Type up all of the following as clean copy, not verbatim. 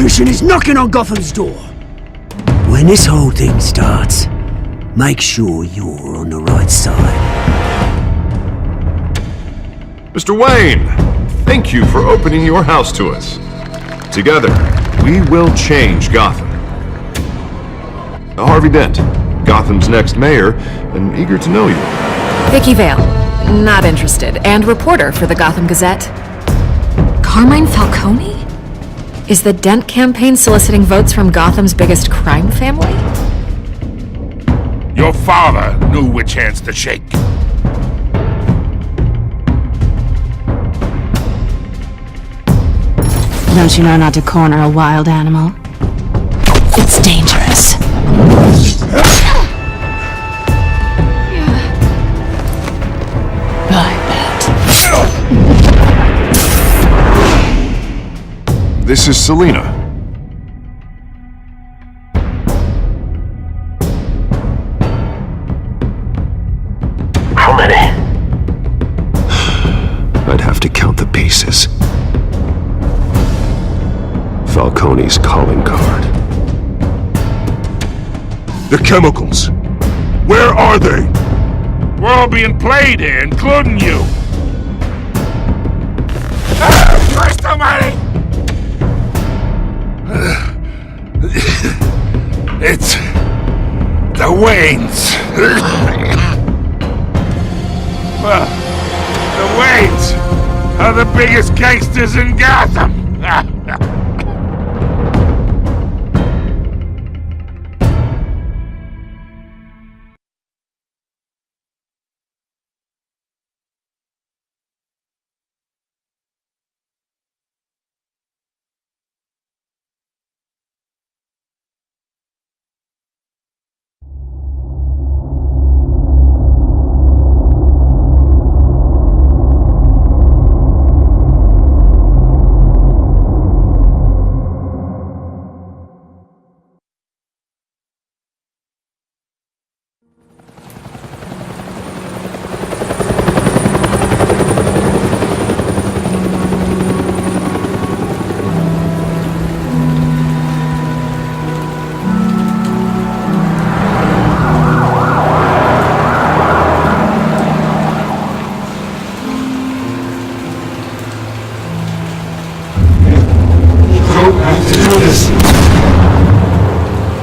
mission is knocking on Gotham's door. When this whole thing starts, make sure you're on the right side. Mr. Wayne, thank you for opening your house to us. Together, we will change Gotham. Harvey Dent, Gotham's next mayor, and eager to know you. Vicky Vale, not interested, and reporter for the Gotham Gazette. Carmine Falcone? Is the Dent campaign soliciting votes from Gotham's biggest crime family? Your father knew which hands to shake. Don't you know not to corner a wild animal? It's dangerous. I bet. This is Selina. How many? I'd have to count the pieces. Falcone's calling card. The chemicals. Where are they? We're all being played here, including you. Christ almighty! It's the Waynes. The Waynes are the biggest gangsters in Gotham.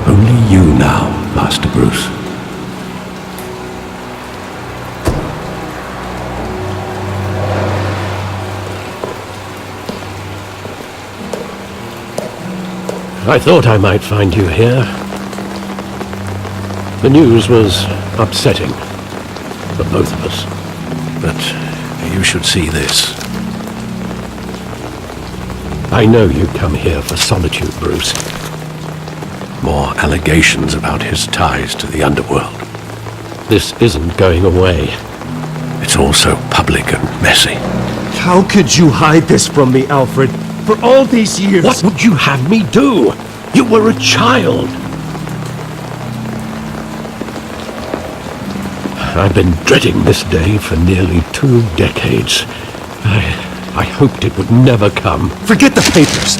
Only you now, Master Bruce. I thought I might find you here. The news was upsetting for both of us. But you should see this. I know you come here for solitude, Bruce. More allegations about his ties to the underworld. This isn't going away. It's all so public and messy. How could you hide this from me, Alfred? For all these years... What would you have me do? You were a child. I've been dreading this day for nearly 2 decades. I hoped it would never come. Forget the papers.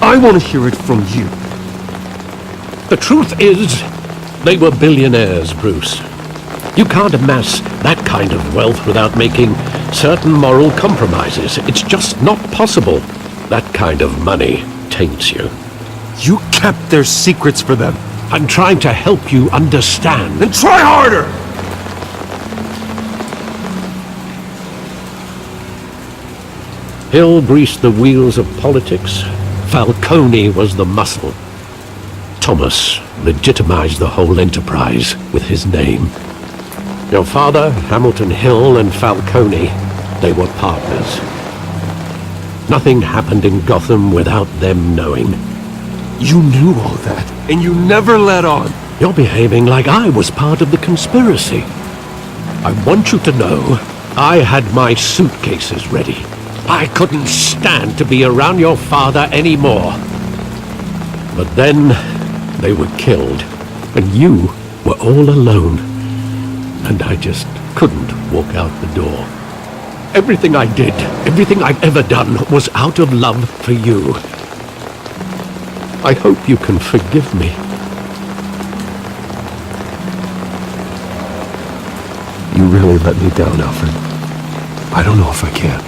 I want to hear it from you. The truth is, they were billionaires, Bruce. You can't amass that kind of wealth without making certain moral compromises. It's just not possible. That kind of money taints you. You kept their secrets for them. I'm trying to help you understand. Then try harder! Hill greased the wheels of politics. Falcone was the muscle. Thomas legitimized the whole enterprise with his name. Your father, Hamilton Hill, and Falcone, they were partners. Nothing happened in Gotham without them knowing. You knew all that, and you never let on. You're behaving like I was part of the conspiracy. I want you to know, I had my suitcases ready. I couldn't stand to be around your father anymore. But then, they were killed, and you were all alone. And I just couldn't walk out the door. Everything I did, everything I've ever done, was out of love for you. I hope you can forgive me. You really let me down, Alfred. I don't know if I can.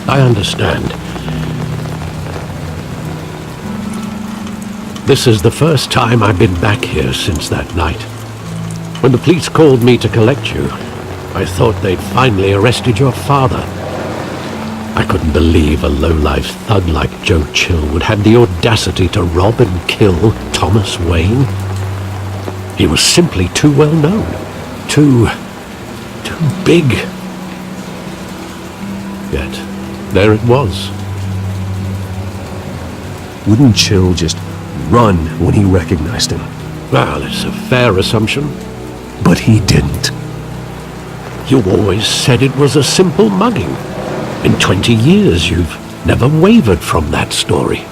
I understand. This is the first time I've been back here since that night. When the police called me to collect you, I thought they'd finally arrested your father. I couldn't believe a low-life thug like Joe Chill would have the audacity to rob and kill Thomas Wayne. He was simply too well known. Too big. Yet, there it was. Wouldn't Chill just run when he recognized him? Well, it's a fair assumption. But he didn't. You always said it was a simple mugging. In 20 years, you've never wavered from that story.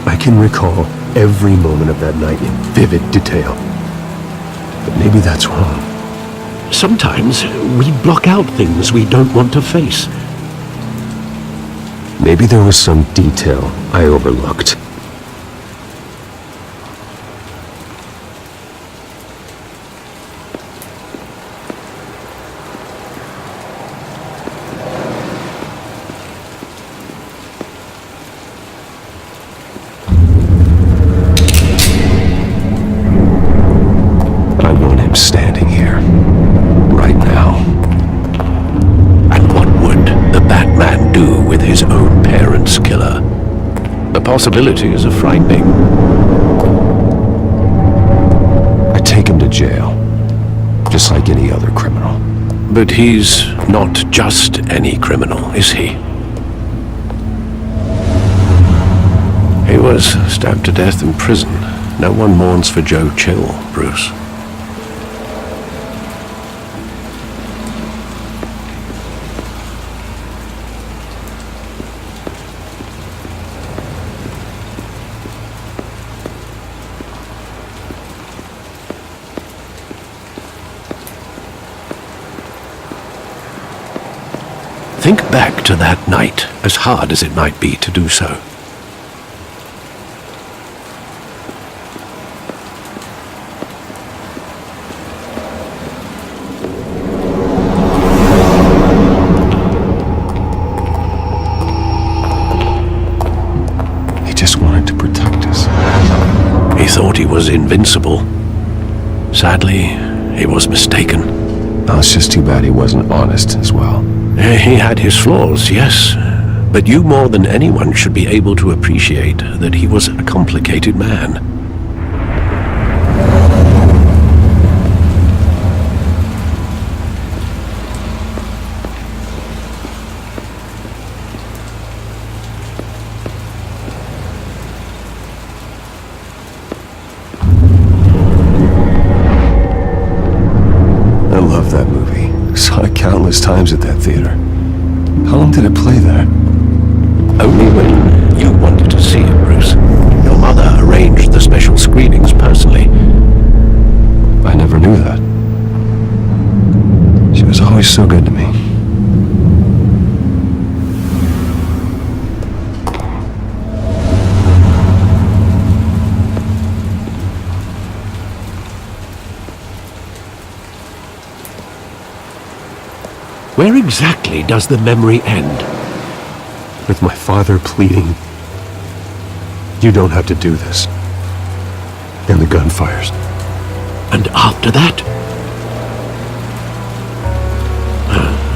I can recall every moment of that night in vivid detail. But maybe that's wrong. Sometimes we block out things we don't want to face. Maybe there was some detail I overlooked. I want him standing here, right now. And what would the Batman do with his own parents' killer? The possibilities are frightening. I take him to jail, just like any other criminal. But he's not just any criminal, is he? He was stabbed to death in prison. No one mourns for Joe Chill, Bruce. Think back to that night, as hard as it might be to do so. He just wanted to protect us. He thought he was invincible. Sadly, he was mistaken. Oh, it's just too bad he wasn't honest as well. He had his flaws, yes. But you more than anyone should be able to appreciate that he was a complicated man. I love that movie. Saw it countless times at that theater. How long did it play there? Only when you wanted to see it, Bruce. Your mother arranged the special screenings personally. I never knew that. She was always so good to me. Where exactly does the memory end? With my father pleading, "You don't have to do this." And the gun fires. And after that?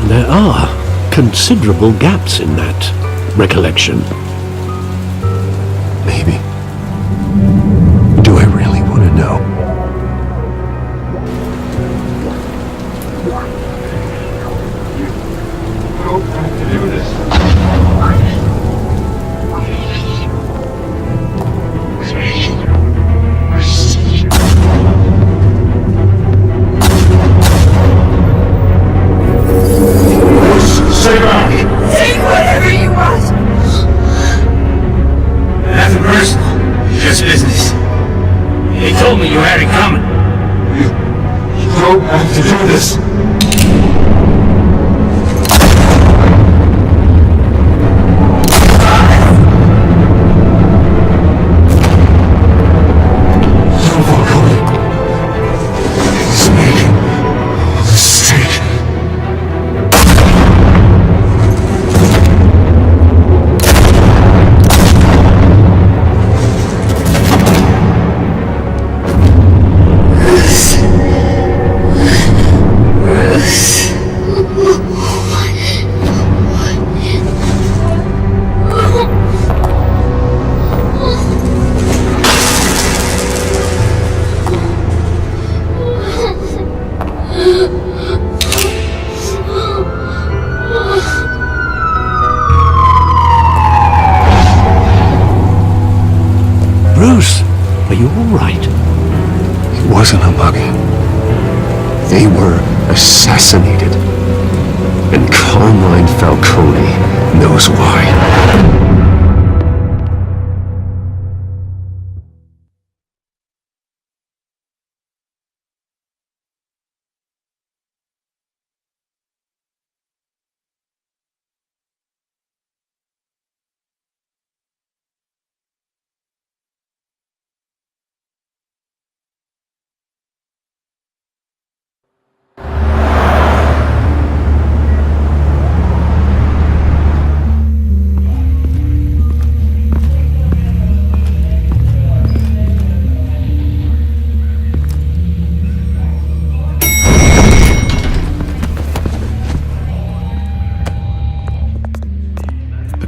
There are considerable gaps in that recollection. Maybe. Do I really want to know? Say whatever you want! Nothing personal, just business. They told me you had it coming. You don't have to do this. right? It wasn't a mugging. They were assassinated. And Carmine Falcone knows why.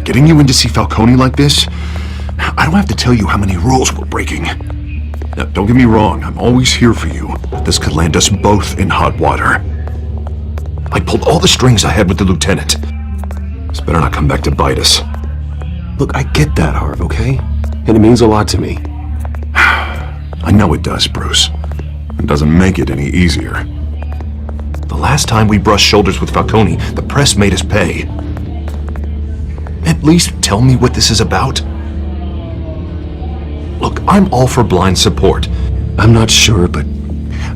Getting you in to see Falcone like this? I don't have to tell you how many rules we're breaking. Now, don't get me wrong, I'm always here for you, but this could land us both in hot water. I pulled all the strings I had with the lieutenant. This better not come back to bite us. Look, I get that, Harv, okay? And it means a lot to me. I know it does, Bruce. It doesn't make it any easier. The last time we brushed shoulders with Falcone, the press made us pay. At least tell me what this is about. Look, I'm all for blind support. I'm not sure, but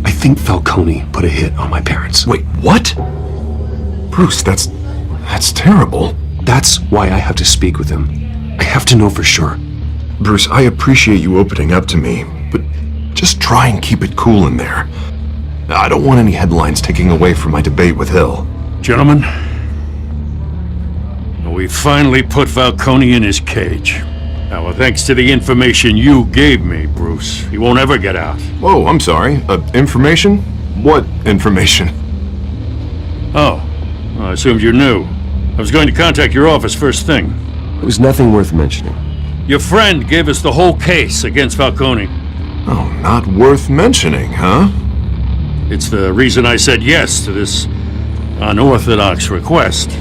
I think Falcone put a hit on my parents. Wait, what? Bruce, that's terrible. That's why I have to speak with him. I have to know for sure. Bruce, I appreciate you opening up to me, but just try and keep it cool in there. I don't want any headlines taking away from my debate with Hill. Gentlemen, we finally put Falcone in his cage. Now, well, thanks to the information you gave me, Bruce, he won't ever get out. Whoa, I'm sorry. Information? What information? Oh, well, I assumed you knew. I was going to contact your office first thing. It was nothing worth mentioning. Your friend gave us the whole case against Falcone. Oh, not worth mentioning, huh? It's the reason I said yes to this unorthodox request.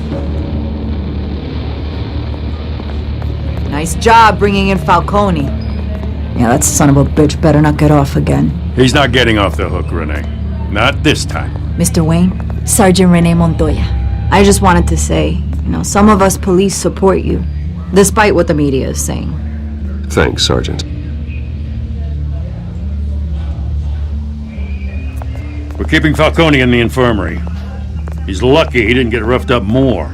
Nice job bringing in Falcone. Yeah, that son of a bitch better not get off again. He's not getting off the hook, Renee. Not this time. Mr. Wayne, Sergeant Renee Montoya. I just wanted to say, some of us police support you, despite what the media is saying. Thanks, Sergeant. We're keeping Falcone in the infirmary. He's lucky he didn't get roughed up more.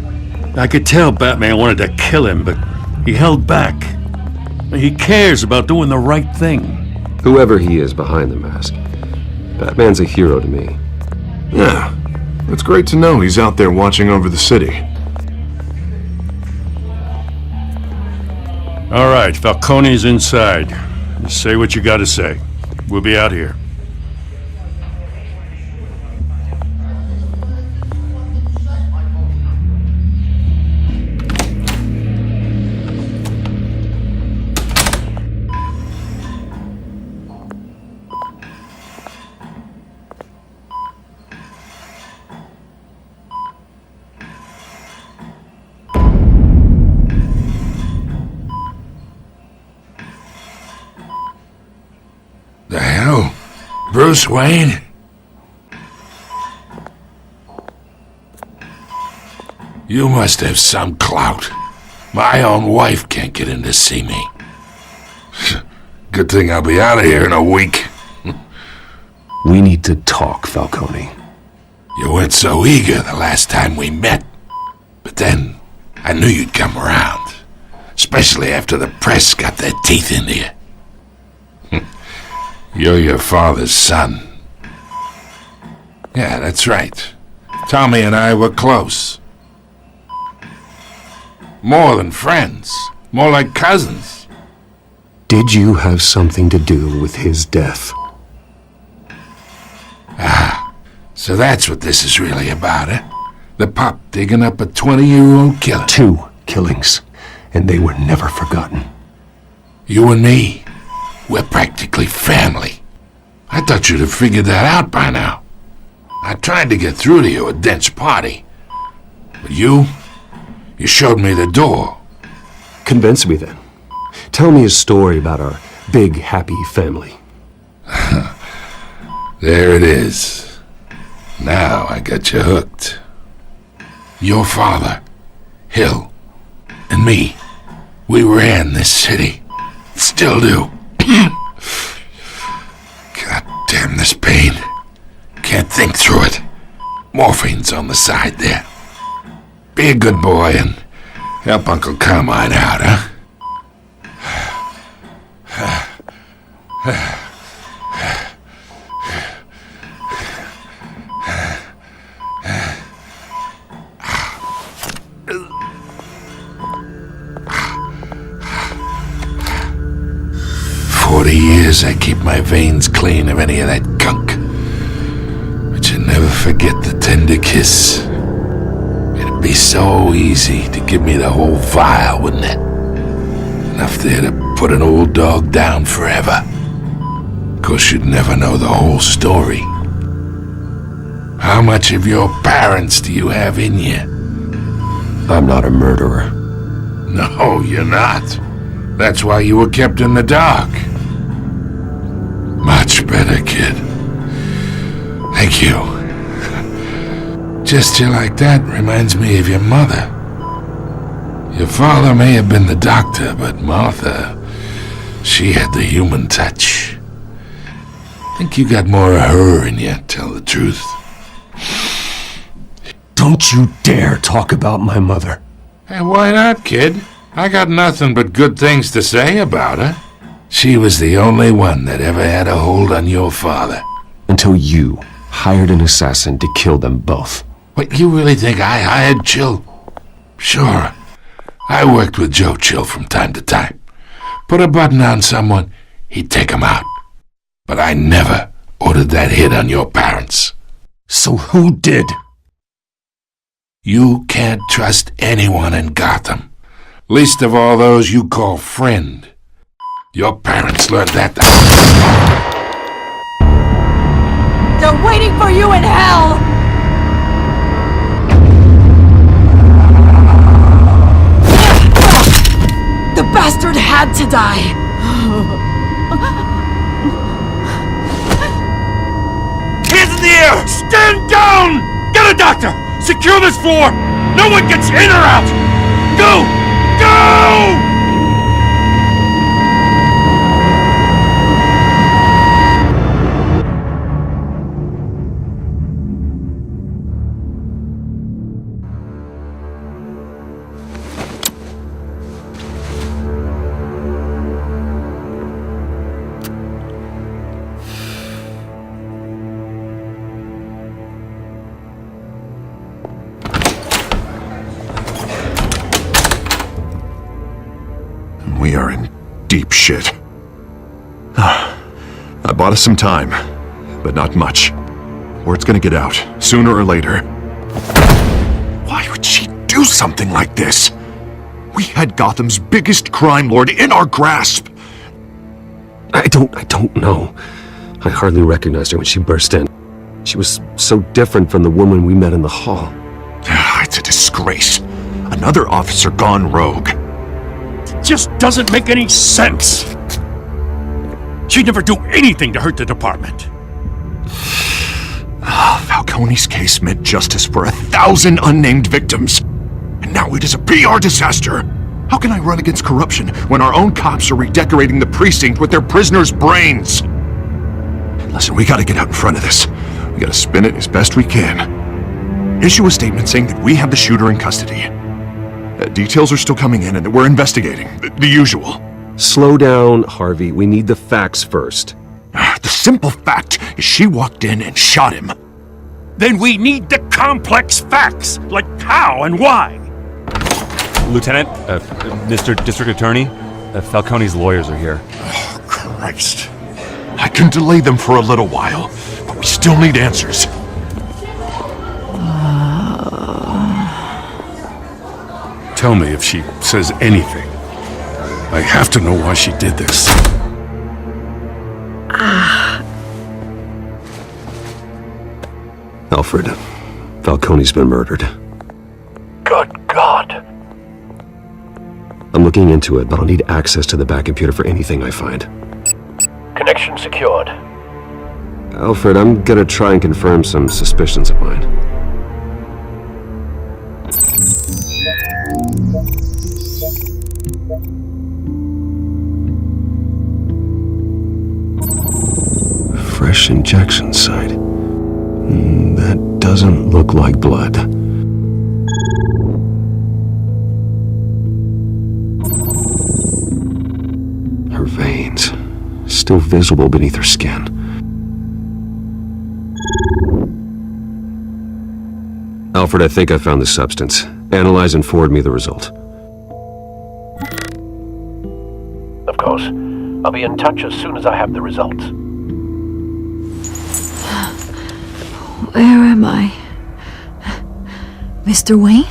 I could tell Batman wanted to kill him, but he held back. He cares about doing the right thing. Whoever he is behind the mask, Batman's a hero to me. Yeah, it's great to know he's out there watching over the city. All right, Falcone's inside. Just say what you gotta say. We'll be out here. The hell? Bruce Wayne? You must have some clout. My own wife can't get in to see me. Good thing I'll be out of here in a week. We need to talk, Falcone. You weren't so eager the last time we met. But then, I knew you'd come around. Especially after the press got their teeth into you. You're your father's son. Yeah, that's right. Tommy and I were close. More than friends. More like cousins. Did you have something to do with his death? Ah, so that's what this is really about, eh? The pup digging up a 20-year-old killer. 2 killings, and they were never forgotten. You and me, we're practically family. I thought you'd have figured that out by now. I tried to get through to you at Dent's party. But you showed me the door. Convince me then. Tell me a story about our big, happy family. There it is. Now I got you hooked. Your father, Hill, and me, we ran this city. Still do. God damn this pain. Can't think through it. Morphine's on the side there. Be a good boy and help Uncle Carmine out, huh? 40 years I keep my veins clean of any of that gunk. But you never forget the tender kiss. It'd be so easy to give me the whole vial, wouldn't it? Enough there to put an old dog down forever. Of course, you'd never know the whole story. How much of your parents do you have in you? I'm not a murderer. No, you're not. That's why you were kept in the dark. Much better, kid. Thank you. Gesture like that reminds me of your mother. Your father may have been the doctor, but Martha, she had the human touch. Think you got more of her in you, tell the truth. Don't you dare talk about my mother. Hey, why not, kid? I got nothing but good things to say about her. She was the only one that ever had a hold on your father. Until you hired an assassin to kill them both. What, you really think I hired Chill? Sure. I worked with Joe Chill from time to time. Put a button on someone, he'd take him out. But I never ordered that hit on your parents. So who did? You can't trust anyone in Gotham. Least of all those you call friend. Your parents learned that. They're waiting for you in hell! The bastard had to die! Hands in the air! Stand down! Get a doctor! Secure this floor! No one gets in or out! Go! Go! We are in deep shit. I bought us some time, but not much. Word's gonna get out, sooner or later. Why would she do something like this? We had Gotham's biggest crime lord in our grasp! I don't know. I hardly recognized her when she burst in. She was so different from the woman we met in the hall. It's a disgrace. Another officer gone rogue. Just doesn't make any sense. She'd never do anything to hurt the department. Falcone's case meant justice for 1,000 unnamed victims. And now it is a PR disaster. How can I run against corruption when our own cops are redecorating the precinct with their prisoners' brains? Listen, we gotta get out in front of this. We gotta spin it as best we can. Issue a statement saying that we have the shooter in custody. Details are still coming in and that we're investigating. The usual. Slow down, Harvey. We need the facts first. The simple fact is she walked in and shot him. Then we need the complex facts, like how and why. Lieutenant, Mr. District Attorney, Falcone's lawyers are here. Oh, Christ. I can delay them for a little while, but we still need answers. Tell me if she says anything. I have to know why she did this. Alfred, Falcone's been murdered. Good God. I'm looking into it, but I'll need access to the back computer for anything I find. Connection secured. Alfred, I'm gonna try and confirm some suspicions of mine. Fresh injection site. That doesn't look like blood. Her veins, still visible beneath her skin. Alfred, I think I found the substance. Analyze and forward me the result. Of course. I'll be in touch as soon as I have the results. Where am I? Mr. Wayne?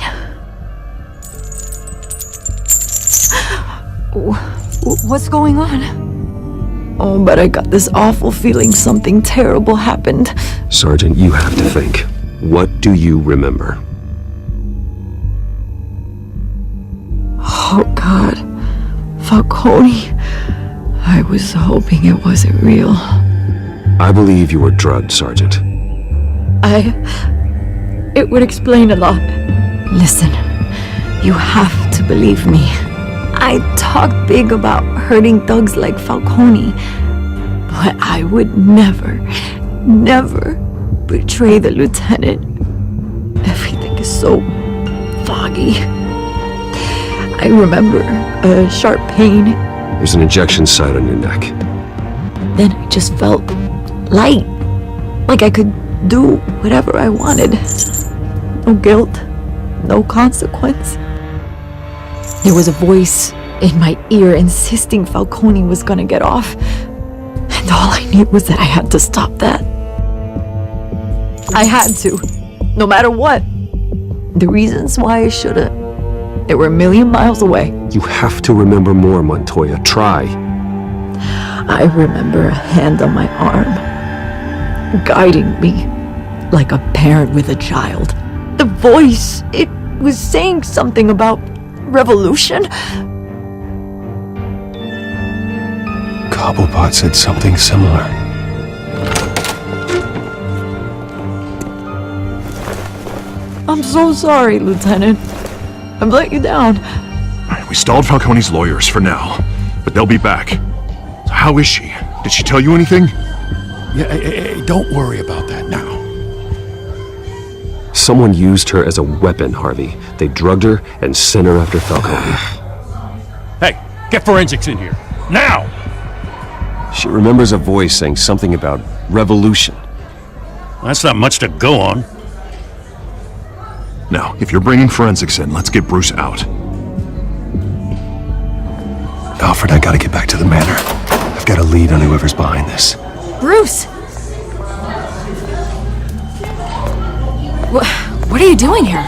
What's going on? Oh, but I got this awful feeling something terrible happened. Sergeant, you have to think. What do you remember? Oh, God. Falcone. I was hoping it wasn't real. I believe you were drugged, Sergeant. It would explain a lot. Listen, you have to believe me. I talk big about hurting thugs like Falcone, but I would never betray the lieutenant. Everything is so foggy. I remember a sharp pain. There's an injection site on your neck. Then I just felt light, like I could do whatever I wanted. No guilt, no consequence. There was a voice in my ear insisting Falcone was gonna get off. And all I knew was that I had to stop that. I had to, no matter what. The reasons why I shouldn't, they were a million miles away. You have to remember more, Montoya. Try. I remember a hand on my arm, guiding me like a parent with a child. The voice, it was saying something about revolution. Cobblepot said something similar. I'm so sorry, Lieutenant. I've let you down. We stalled Falcone's lawyers for now, but they'll be back. So how is she? Did she tell you anything? Yeah, hey, don't worry about that now. Someone used her as a weapon, Harvey. They drugged her and sent her after Falcone. Hey, get forensics in here. Now! She remembers a voice saying something about revolution. That's not much to go on. Now, if you're bringing forensics in, let's get Bruce out. Alfred, I gotta get back to the manor. I've got a lead on whoever's behind this. Bruce! What are you doing here?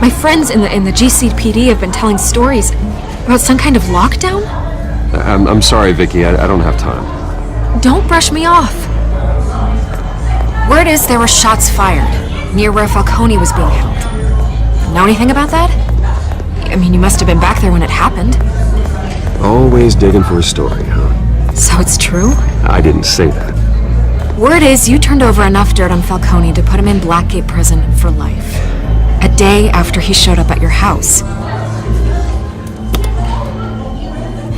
My friends in the GCPD have been telling stories about some kind of lockdown? I'm sorry, Vicky. I don't have time. Don't brush me off. Word is there were shots fired near where Falcone was being held. Know anything about that? I mean, you must have been back there when it happened. Always digging for a story, huh? So it's true? I didn't say that. Word is you turned over enough dirt on Falcone to put him in Blackgate Prison for life. A day after he showed up at your house.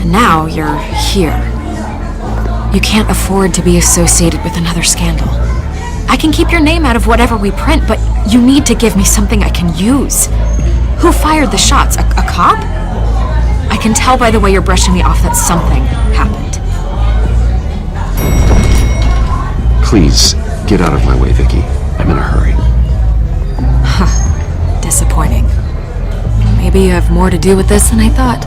And now you're here. You can't afford to be associated with another scandal. I can keep your name out of whatever we print, but you need to give me something I can use. Who fired the shots? A cop? I can tell by the way you're brushing me off that something happened. Please, get out of my way, Vicky. I'm in a hurry. Huh. Disappointing. Maybe you have more to do with this than I thought.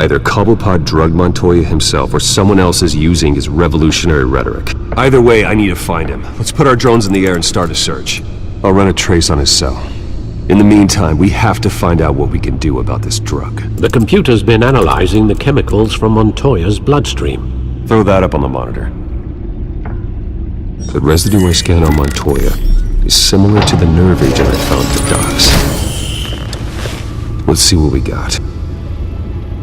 Either Cobblepot drugged Montoya himself, or someone else is using his revolutionary rhetoric. Either way, I need to find him. Let's put our drones in the air and start a search. I'll run a trace on his cell. In the meantime, we have to find out what we can do about this drug. The computer's been analyzing the chemicals from Montoya's bloodstream. Throw that up on the monitor. The residue I scan on Montoya is similar to the nerve agent I found at the docks. Let's see what we got.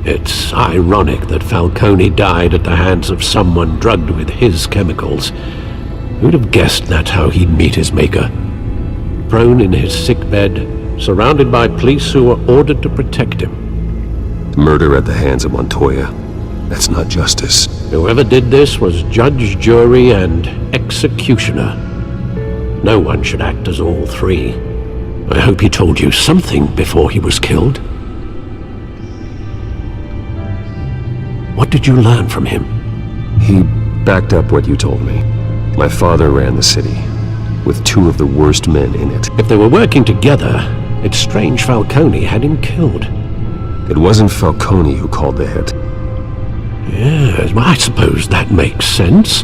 It's ironic that Falcone died at the hands of someone drugged with his chemicals. Who'd have guessed that's how he'd meet his maker? Prone in his sickbed, surrounded by police who were ordered to protect him. Murder at the hands of Montoya. That's not justice. Whoever did this was judge, jury, and executioner. No one should act as all three. I hope he told you something before he was killed. What did you learn from him? He backed up what you told me. My father ran the city, with two of the worst men in it. If they were working together, it's strange Falcone had him killed. It wasn't Falcone who called the hit. Yes, well, I suppose that makes sense.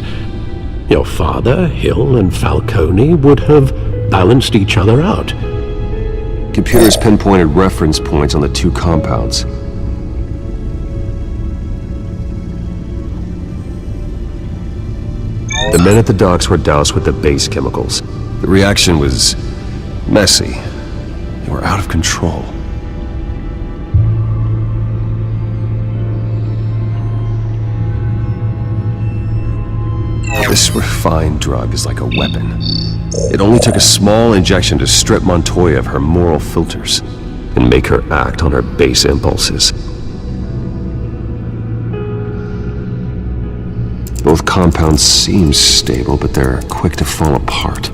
Your father, Hill, and Falcone would have balanced each other out. Computers pinpointed reference points on the two compounds. The men at the docks were doused with the base chemicals. The reaction was messy. They were out of control. This refined drug is like a weapon. It only took a small injection to strip Montoya of her moral filters and make her act on her base impulses. Both compounds seem stable, but they're quick to fall apart.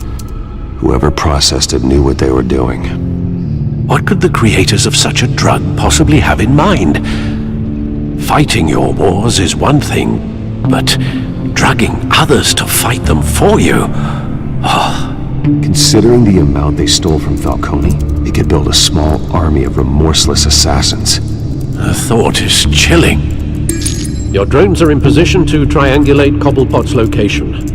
Whoever processed it knew what they were doing. What could the creators of such a drug possibly have in mind? Fighting your wars is one thing, but drugging others to fight them for you? Considering the amount they stole from Falcone, they could build a small army of remorseless assassins. The thought is chilling. Your drones are in position to triangulate Cobblepot's location.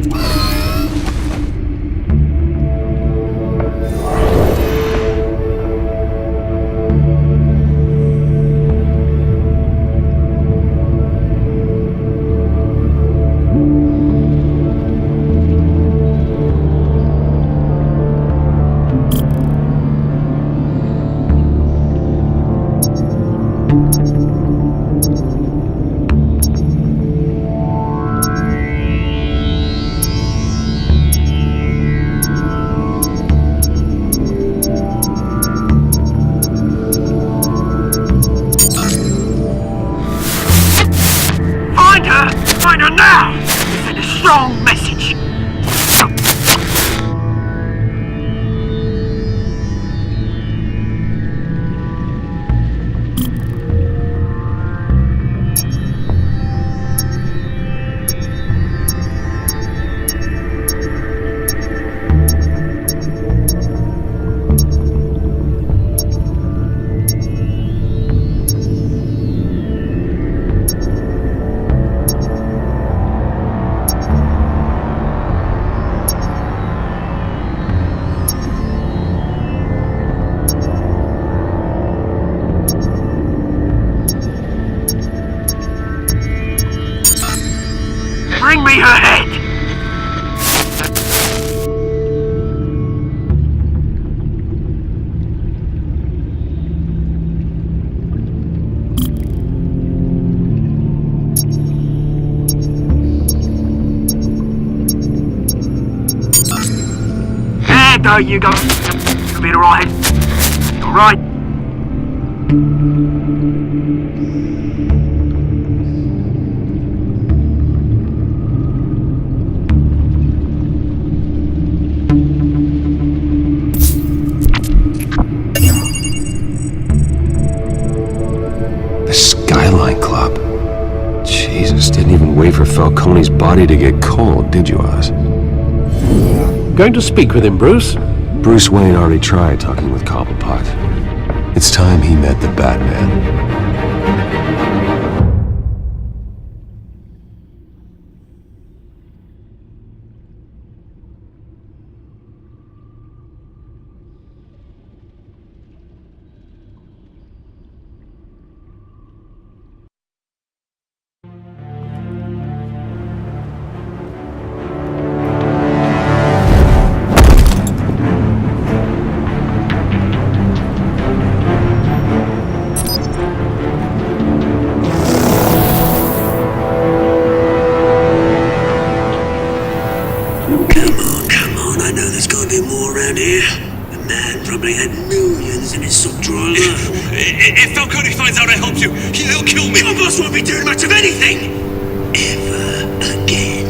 Find her now! Send a strong message! Bring me her head! There you go. You'll be alright. Alright. The Skyline Club. Jesus, didn't even wait for Falcone's body to get cold, did you, Oz? Going to speak with him, Bruce? Bruce Wayne already tried talking with Cobblepot. It's time he met the Batman. on, I know there's gonna be more around here. The man probably had millions in his sub drawer. If Falcone finds out I helped you, he'll kill me. Your boss won't be doing much of anything! Ever again.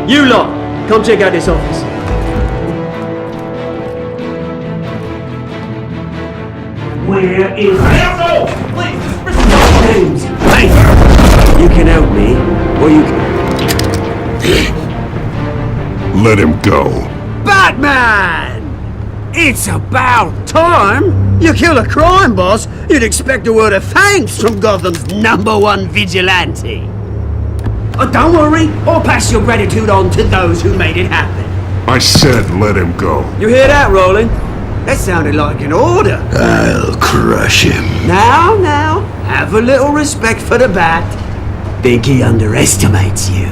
You lot, come check out this office. Where is... I don't know! Please, James, hey! You can help me, or you can... Let him go. Batman! It's about time! You kill a crime boss, you'd expect a word of thanks from Gotham's #1 vigilante. Oh, don't worry, I'll pass your gratitude on to those who made it happen. I said let him go. You hear that, Roland? That sounded like an order. I'll crush him. Now, have a little respect for the Bat. Think he underestimates you.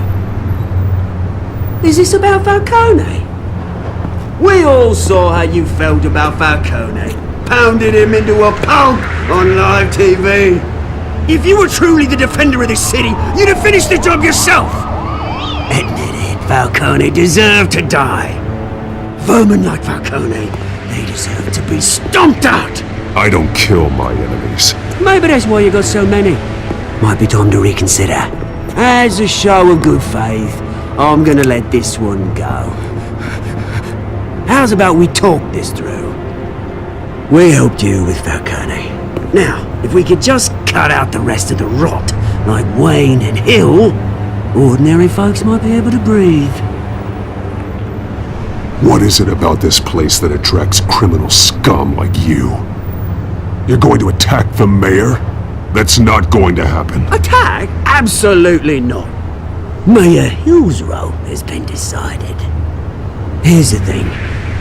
Is this about Falcone? We all saw how you felt about Falcone. Pounded him into a pulp on live TV. If you were truly the defender of this city, you'd have finished the job yourself. Admit it, Falcone deserved to die. Vermin like Falcone, they deserve to be stomped out. I don't kill my enemies. Maybe that's why you got so many. Might be time to reconsider. As a show of good faith, I'm gonna let this one go. How's about we talk this through? We helped you with Falcone. Now, if we could just cut out the rest of the rot, like Wayne and Hill, ordinary folks might be able to breathe. What is it about this place that attracts criminal scum like you? You're going to attack the mayor? That's not going to happen. Attack? Absolutely not. Mayor Hill's role has been decided. Here's the thing.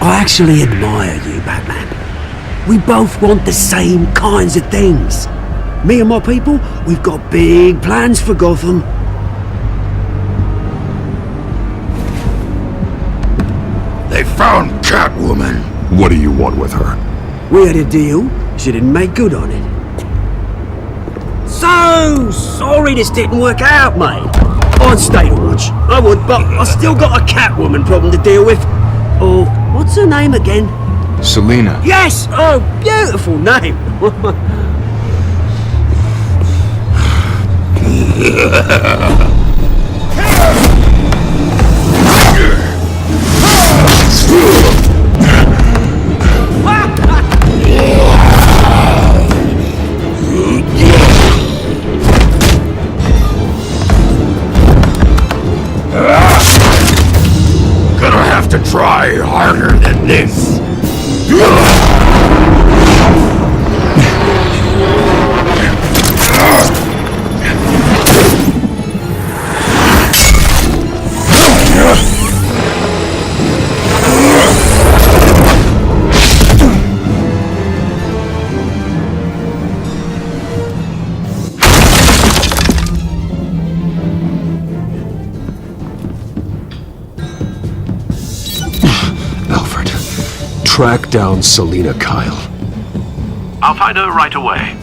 I actually admire you, Batman. We both want the same kinds of things. Me and my people, we've got big plans for Gotham. They found Catwoman. What do you want with her? We had a deal. She didn't make good on it. So sorry this didn't work out, mate. I'd stay to watch. I would, but I still got a Catwoman problem to deal with. Oh, what's her name again? Selina. Yes! Oh, beautiful name. Gonna have to try harder than this. Alfred, track down Selina Kyle. I'll find her right away.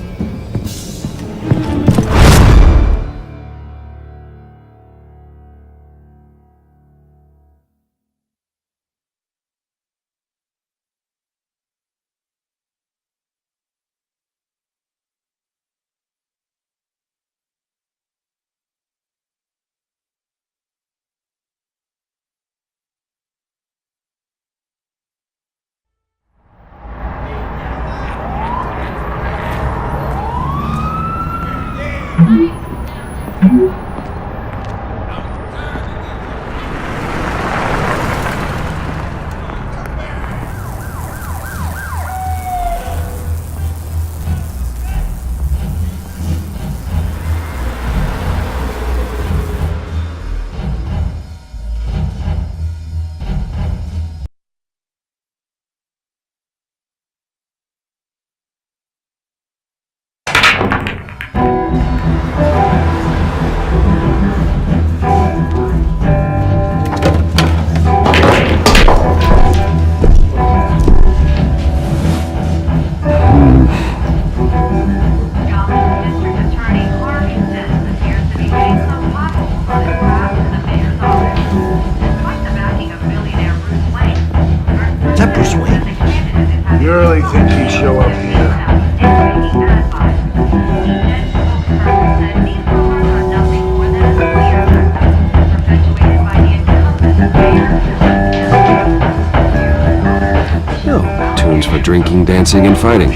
drinking, dancing, and fighting.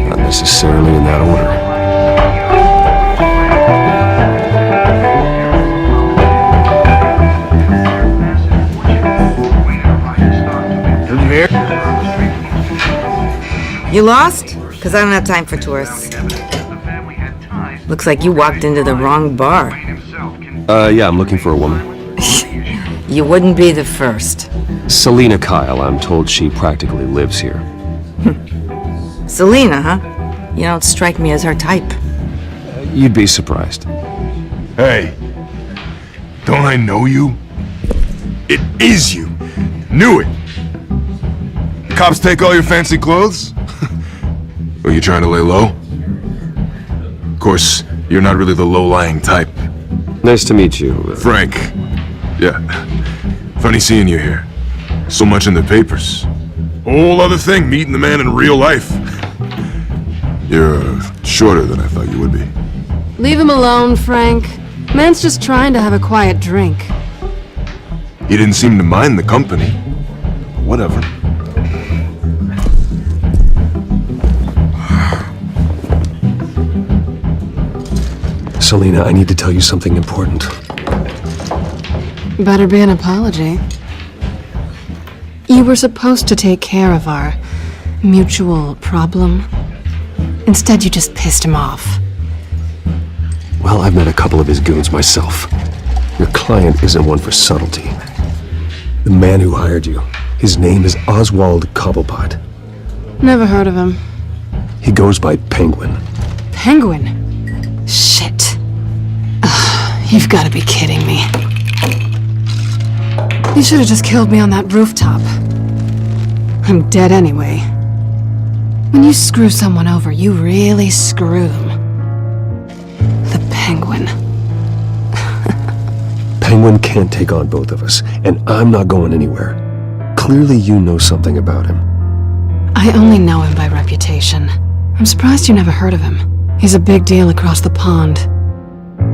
Not necessarily in that order. You lost? Because I don't have time for tourists. Looks like you walked into the wrong bar. Yeah, I'm looking for a woman. You wouldn't be the first. Selena Kyle, I'm told she practically lives here. Selena, huh? You don't strike me as her type. You'd be surprised. Hey, don't I know you? It is you. Knew it. The cops take all your fancy clothes? Are you trying to lay low? Of course, you're not really the low-lying type. Nice to meet you. Frank. Yeah. Funny seeing you here. So much in the papers. Whole other thing, meeting the man in real life. You're shorter than I thought you would be. Leave him alone, Frank. Man's just trying to have a quiet drink. He didn't seem to mind the company. Whatever. Selena, I need to tell you something important. Better be an apology. You were supposed to take care of our mutual problem. Instead, you just pissed him off. Well, I've met a couple of his goons myself. Your client isn't one for subtlety. The man who hired you, his name is Oswald Cobblepot. Never heard of him. He goes by Penguin. Penguin? Shit. Ugh, you've got to be kidding me. You should have just killed me on that rooftop. I'm dead anyway. When you screw someone over, you really screw them. The Penguin. Penguin can't take on both of us, and I'm not going anywhere. Clearly you know something about him. I only know him by reputation. I'm surprised you never heard of him. He's a big deal across the pond.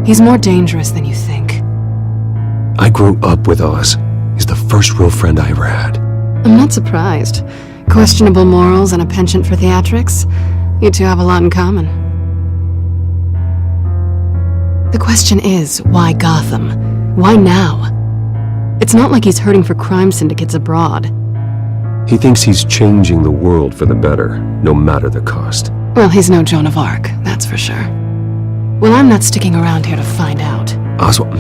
He's more dangerous than you think. I grew up with Oz. He's the first real friend I ever had. I'm not surprised. Questionable morals and a penchant for theatrics. You two have a lot in common. The question is, why Gotham? Why now? It's not like he's hurting for crime syndicates abroad. He thinks he's changing the world for the better, no matter the cost. Well, he's no Joan of Arc, that's for sure. Well, I'm not sticking around here to find out. Oswald,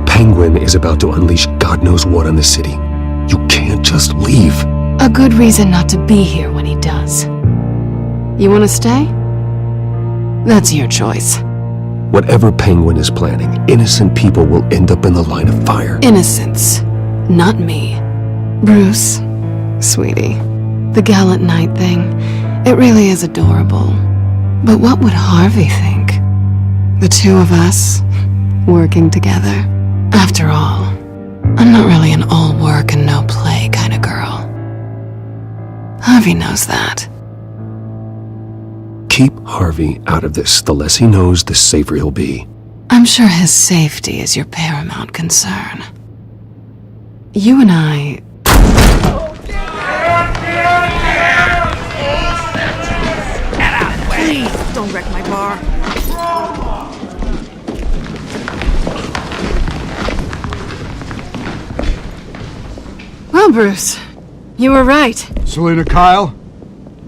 Penguin is about to unleash God knows what on the city. You can't just leave. A good reason not to be here when he does. You want to stay? That's your choice. Whatever Penguin is planning, innocent people will end up in the line of fire. Innocence, not me. Bruce, sweetie, the gallant knight thing, it really is adorable. But what would Harvey think? The two of us, working together. After all, I'm not really an all work and no play kind of girl. Harvey knows that. Keep Harvey out of this. The less he knows, the safer he'll be. I'm sure his safety is your paramount concern. You and I... Please, don't wreck my bar. Well, Bruce, you were right. Selena Kyle,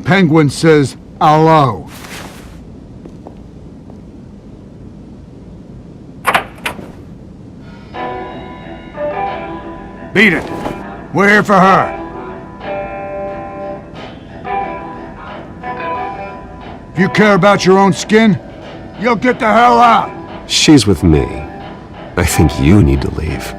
Penguin says hello. Beat it. We're here for her. If you care about your own skin, you'll get the hell out. She's with me. I think you need to leave.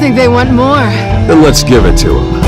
think they want more. Then let's give it to them.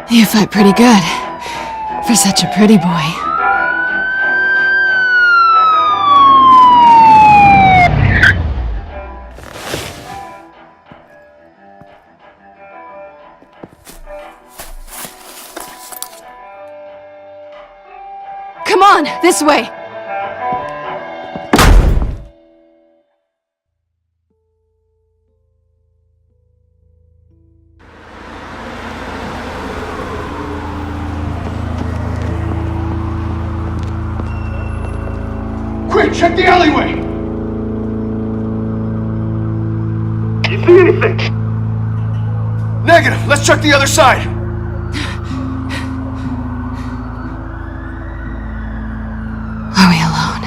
You fight pretty good. For such a pretty boy. Come on, this way! Quick, check the alleyway! You see anything? Negative. Let's check the other side. Are we alone?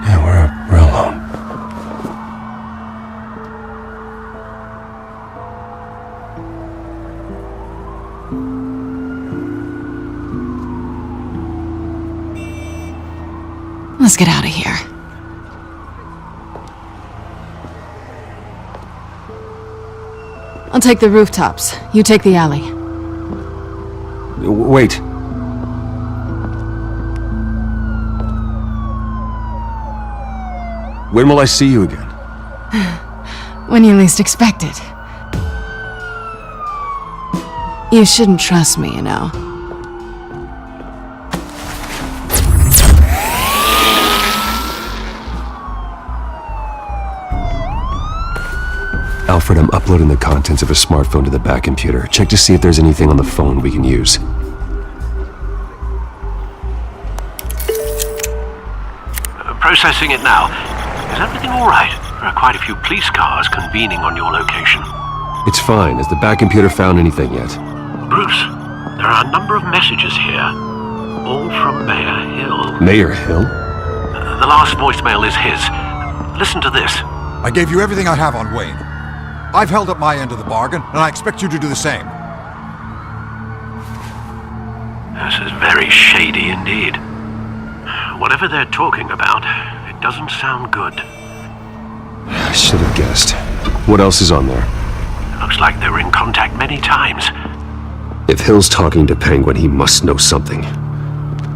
Yeah, we're alone. Let's get out of here. I'll take the rooftops. You take the alley. Wait. When will I see you again? When you least expect it. You shouldn't trust me, you know. Alfred, I'm uploading the contents of a smartphone to the back computer. Check to see if there's anything on the phone we can use. Processing it now. Is everything all right? There are quite a few police cars convening on your location. It's fine. Has the back computer found anything yet? Bruce, there are a number of messages here. All from Mayor Hill. Mayor Hill? The last voicemail is his. Listen to this. I gave you everything I have on Wayne. I've held up my end of the bargain, and I expect you to do the same. This is very shady indeed. Whatever they're talking about, it doesn't sound good. I should have guessed. What else is on there? Looks like they were in contact many times. If Hill's talking to Penguin, he must know something.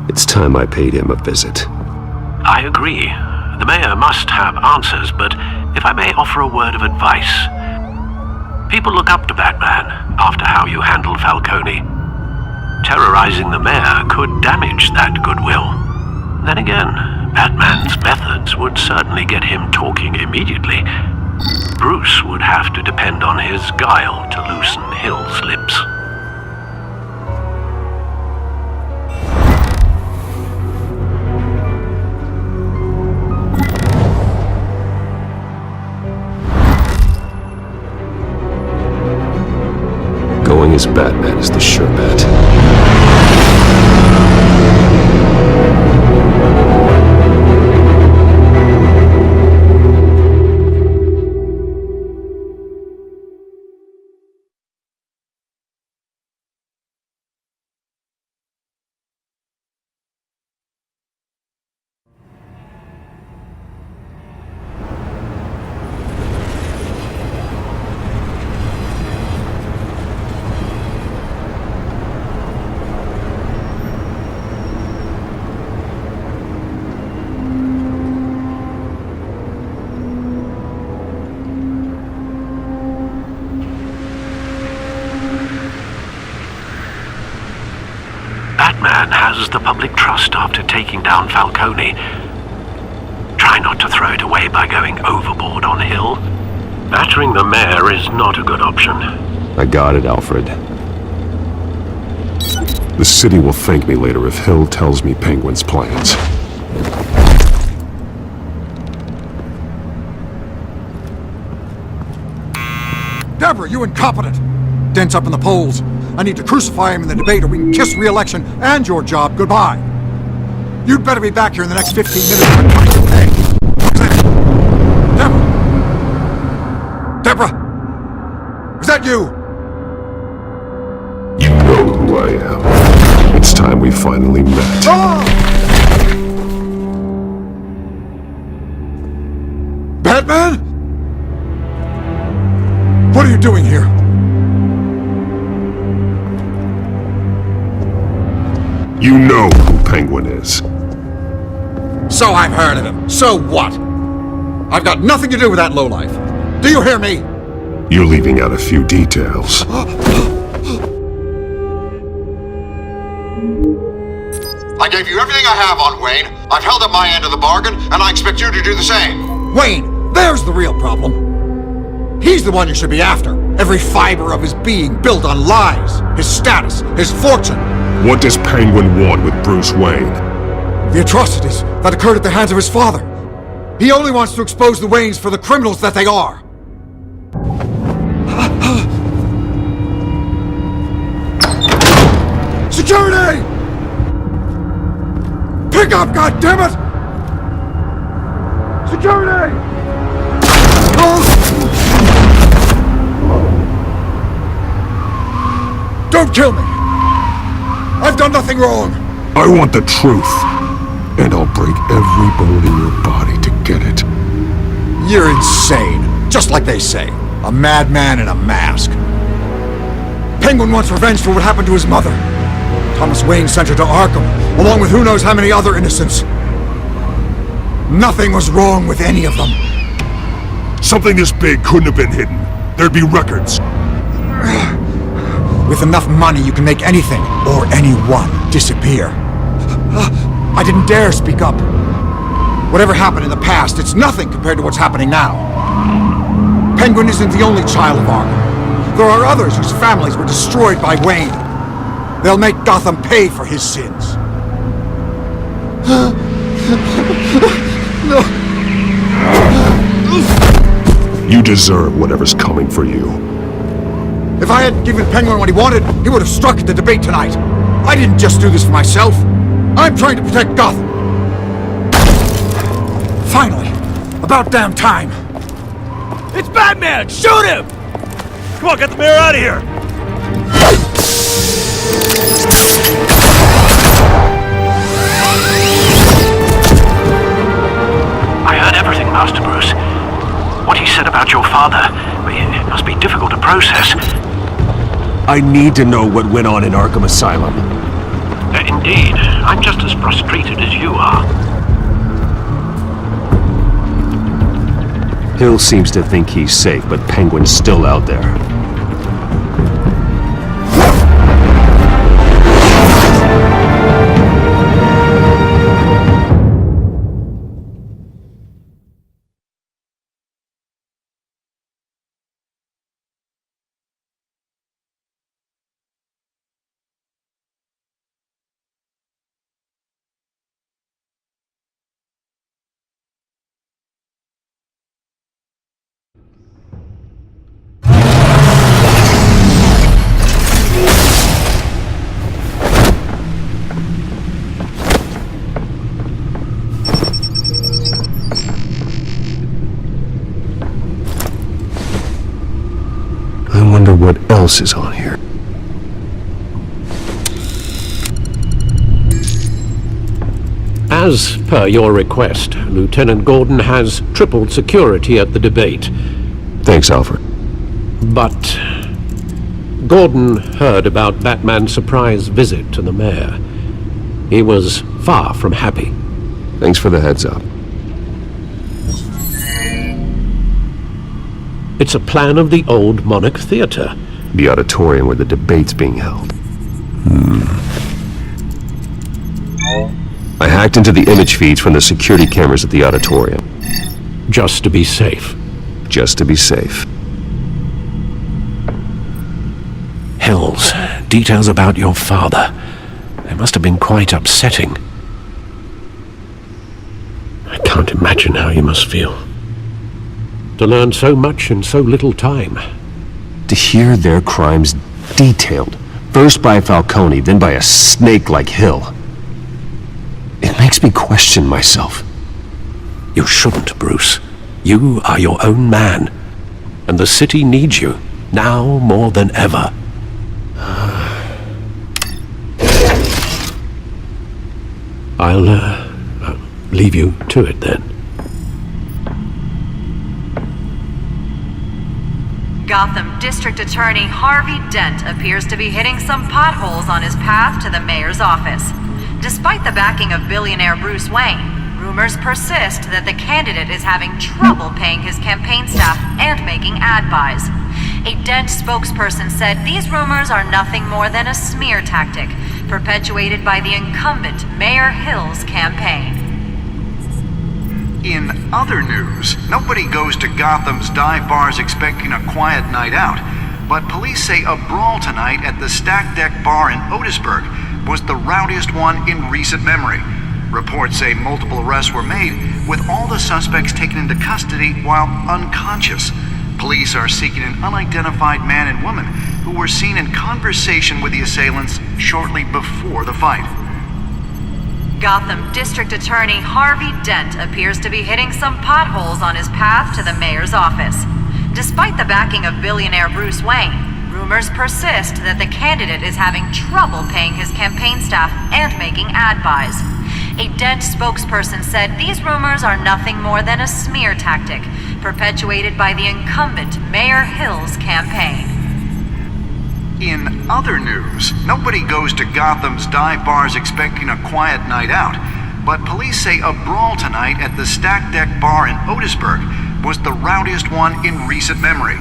It's time I paid him a visit. I agree. The mayor must have answers, but if I may offer a word of advice. People look up to Batman after how you handled Falcone. Terrorizing the mayor could damage that goodwill. Then again, Batman's methods would certainly get him talking immediately. Bruce would have to depend on his guile to loosen Hill's lips. Going as Batman is the sure bet. Batman has the public trust after taking down Falcone. Try not to throw it away by going overboard on Hill. Battering the mayor is not a good option. I got it, Alfred. The city will thank me later if Hill tells me Penguin's plans. Deborah, you incompetent! Dent's up in the polls. I need to crucify him in the debate or we can kiss re-election and your job goodbye. You'd better be back here in the next 15 minutes. Hey! Deborah! Deborah! Is that you? You know who I am. It's time we finally met. Batman? What are you doing here? You know who Penguin is. So I've heard of him. So what? I've got nothing to do with that lowlife. Do you hear me? You're leaving out a few details. I gave you everything I have on Wayne. I've held up my end of the bargain, and I expect you to do the same. Wayne, there's the real problem. He's the one you should be after. Every fiber of his being built on lies, his status, his fortune. What does Penguin want with Bruce Wayne? The atrocities that occurred at the hands of his father. He only wants to expose the Waynes for the criminals that they are. Security! Pick up, goddammit! Security! Don't kill me! I've done nothing wrong! I want the truth, and I'll break every bone in your body to get it. You're insane, just like they say. A madman in a mask. Penguin wants revenge for what happened to his mother. Thomas Wayne sent her to Arkham, along with who knows how many other innocents. Nothing was wrong with any of them. Something this big couldn't have been hidden. There'd be records. With enough money, you can make anything, or anyone, disappear. I didn't dare speak up. Whatever happened in the past, it's nothing compared to what's happening now. Penguin isn't the only child of Arkham. There are others whose families were destroyed by Wayne. They'll make Gotham pay for his sins. No. You deserve whatever's coming for you. If I had given Penguin what he wanted, he would have struck at the debate tonight. I didn't just do this for myself. I'm trying to protect Gotham. Finally. About damn time. It's Batman! Shoot him! Come on, get the mayor out of here! I heard everything, Master Bruce. What he said about your father, it must be difficult to process. I need to know what went on in Arkham Asylum. Indeed. I'm just as frustrated as you are. Hill seems to think he's safe, but Penguin's still out there. I wonder what else is on here. As per your request, Lieutenant Gordon has tripled security at the debate. Thanks, Alfred. But Gordon heard about Batman's surprise visit to the mayor. He was far from happy. Thanks for the heads up. It's a plan of the old Monarch Theater. The auditorium where the debate's being held. I hacked into the image feeds from the security cameras at the auditorium. Just to be safe. Just to be safe. Hills, details about your father. They must have been quite upsetting. I can't imagine how you must feel. To learn so much in so little time. To hear their crimes detailed, first by Falcone, then by a snake like Hill. It makes me question myself. You shouldn't, Bruce. You are your own man. And the city needs you, now more than ever. I'll leave you to it then. Gotham District Attorney Harvey Dent appears to be hitting some potholes on his path to the mayor's office. Despite the backing of billionaire Bruce Wayne, rumors persist that the candidate is having trouble paying his campaign staff and making ad buys. A Dent spokesperson said these rumors are nothing more than a smear tactic perpetuated by the incumbent Mayor Hill's campaign. In other news, nobody goes to Gotham's dive bars expecting a quiet night out, but police say a brawl tonight at the Stack Deck Bar in Otisburg was the rowdiest one in recent memory. Reports say multiple arrests were made, with all the suspects taken into custody while unconscious. Police are seeking an unidentified man and woman who were seen in conversation with the assailants shortly before the fight. Gotham District Attorney Harvey Dent appears to be hitting some potholes on his path to the mayor's office. Despite the backing of billionaire Bruce Wayne, rumors persist that the candidate is having trouble paying his campaign staff and making ad buys. A Dent spokesperson said these rumors are nothing more than a smear tactic perpetuated by the incumbent Mayor Hill's campaign. In other news, nobody goes to Gotham's dive bars expecting a quiet night out, but police say a brawl tonight at the Stack Deck Bar in Otisburg was the rowdiest one in recent memory.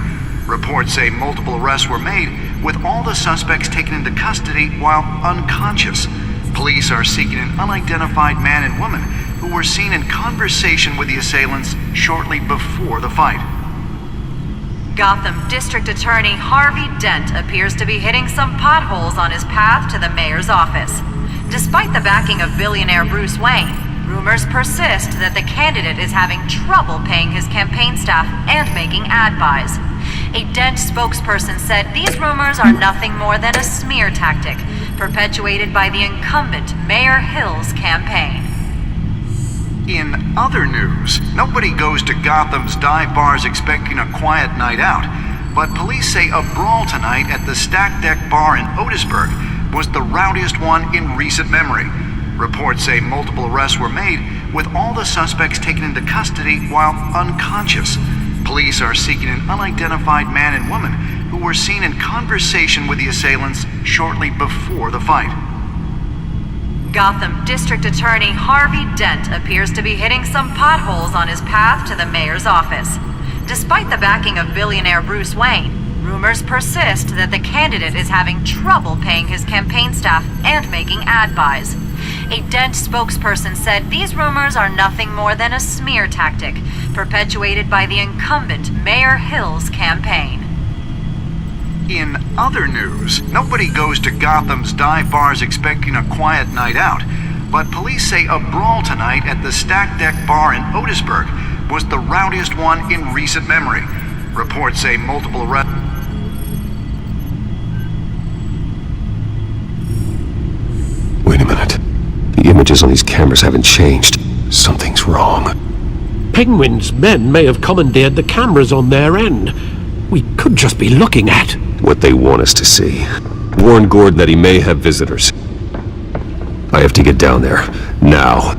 Reports say multiple arrests were made, with all the suspects taken into custody while unconscious. Police are seeking an unidentified man and woman who were seen in conversation with the assailants shortly before the fight. Gotham District Attorney Harvey Dent appears to be hitting some potholes on his path to the mayor's office. Despite the backing of billionaire Bruce Wayne, rumors persist that the candidate is having trouble paying his campaign staff and making ad buys. A Dent spokesperson said these rumors are nothing more than a smear tactic perpetuated by the incumbent Mayor Hill's campaign. In other news, nobody goes to Gotham's dive bars expecting a quiet night out, but police say a brawl tonight at the Stack Deck Bar in Otisburg was the rowdiest one in recent memory. Reports say multiple arrests were made, with all the suspects taken into custody while unconscious. Police are seeking an unidentified man and woman who were seen in conversation with the assailants shortly before the fight. Gotham District Attorney Harvey Dent appears to be hitting some potholes on his path to the mayor's office. Despite the backing of billionaire Bruce Wayne, rumors persist that the candidate is having trouble paying his campaign staff and making ad buys. A Dent spokesperson said these rumors are nothing more than a smear tactic perpetuated by the incumbent Mayor Hill's campaign. In other news, nobody goes to Gotham's dive bars expecting a quiet night out, but police say a brawl tonight at the Stack Deck Bar in Otisburg was the rowdiest one in recent memory. Reports say multiple arrests. Wait a minute. The images on these cameras haven't changed. Something's wrong. Penguin's men may have commandeered the cameras on their end. We could just be looking at what they want us to see. Warn Gordon that he may have visitors. I have to get down there, now.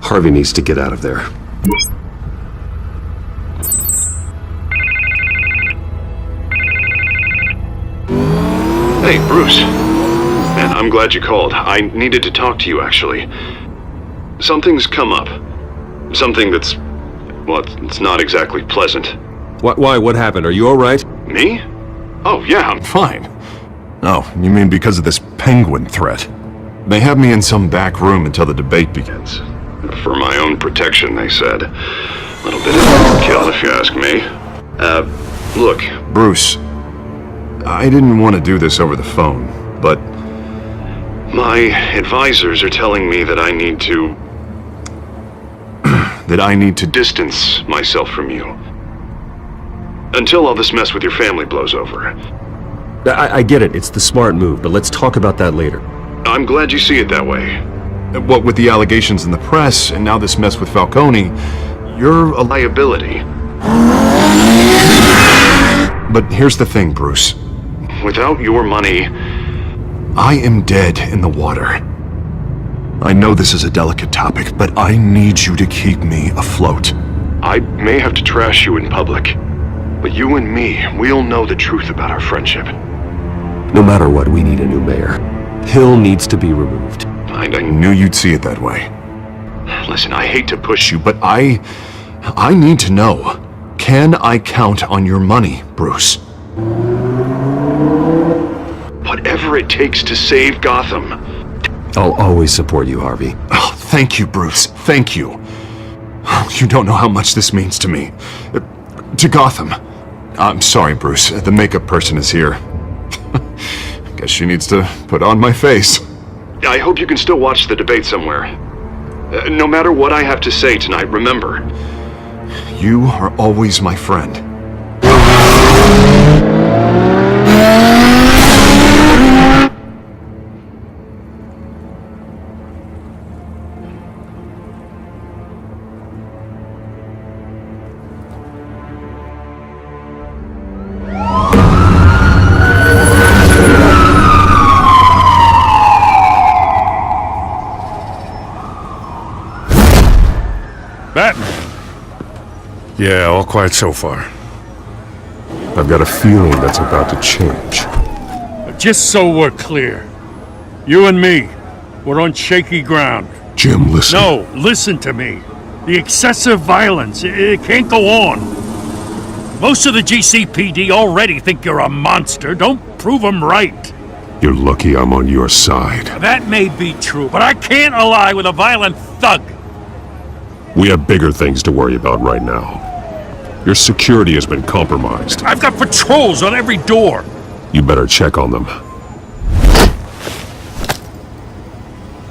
Harvey needs to get out of there. Hey, Bruce. Man, I'm glad you called. I needed to talk to you, actually. Something's come up. Something that's... well, it's not exactly pleasant. Why? What happened? Are you alright? Me? Oh, yeah, I'm fine. Oh, you mean because of this penguin threat? They have me in some back room until the debate begins. For my own protection, they said. A little bit of overkill, if you ask me. Look, Bruce, I didn't want to do this over the phone, but my advisors are telling me that I need to... that I need to distance myself from you. Until all this mess with your family blows over. I get it, it's the smart move, but let's talk about that later. I'm glad you see it that way. What with the allegations in the press, and now this mess with Falcone, you're a liability. But here's the thing, Bruce. Without your money, I am dead in the water. I know this is a delicate topic, but I need you to keep me afloat. I may have to trash you in public, but you and me, we'll know the truth about our friendship. No matter what, we need a new mayor. Hill needs to be removed. I knew you'd see it that way. Listen, I hate to push you, but I need to know. Can I count on your money, Bruce? Whatever it takes to save Gotham. I'll always support you, Harvey. Oh, thank you, Bruce. Thank you. You don't know how much this means to me. To Gotham. I'm sorry, Bruce. The makeup person is here. Guess she needs to put on my face. I hope you can still watch the debate somewhere. No matter what I have to say tonight, remember, you are always my friend. Batman. Yeah, all quiet so far. I've got a feeling that's about to change. Just so we're clear, you and me, we're on shaky ground. Jim, listen. No, listen to me. The excessive violence, it can't go on. Most of the GCPD already think you're a monster. Don't prove them right. You're lucky I'm on your side. That may be true, but I can't ally with a violent thug. We have bigger things to worry about right now. Your security has been compromised. I've got patrols on every door. You better check on them.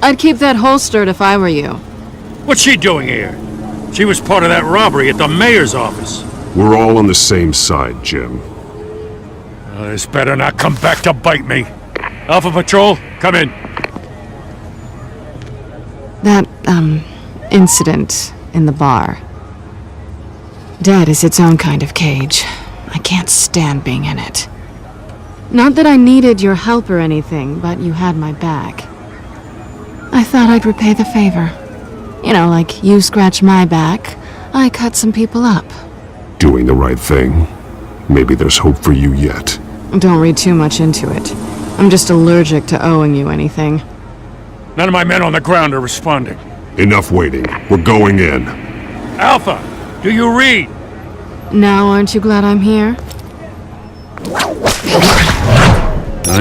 I'd keep that holstered if I were you. What's she doing here? She was part of that robbery at the mayor's office. We're all on the same side, Jim. This better not come back to bite me. Alpha Patrol, come in. That, incident in the bar. Dead is its own kind of cage. I can't stand being in it. Not that I needed your help or anything, but you had my back. I thought I'd repay the favor. You know, like you scratch my back, I cut some people up. Doing the right thing. Maybe there's hope for you yet. Don't read too much into it. I'm just allergic to owing you anything. None of my men on the ground are responding. Enough waiting. We're going in. Alpha, do you read? Now aren't you glad I'm here?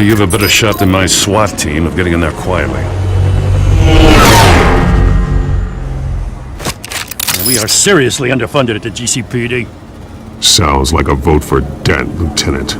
You have a better shot than my SWAT team of getting in there quietly. We are seriously underfunded at the GCPD. Sounds like a vote for Dent, Lieutenant.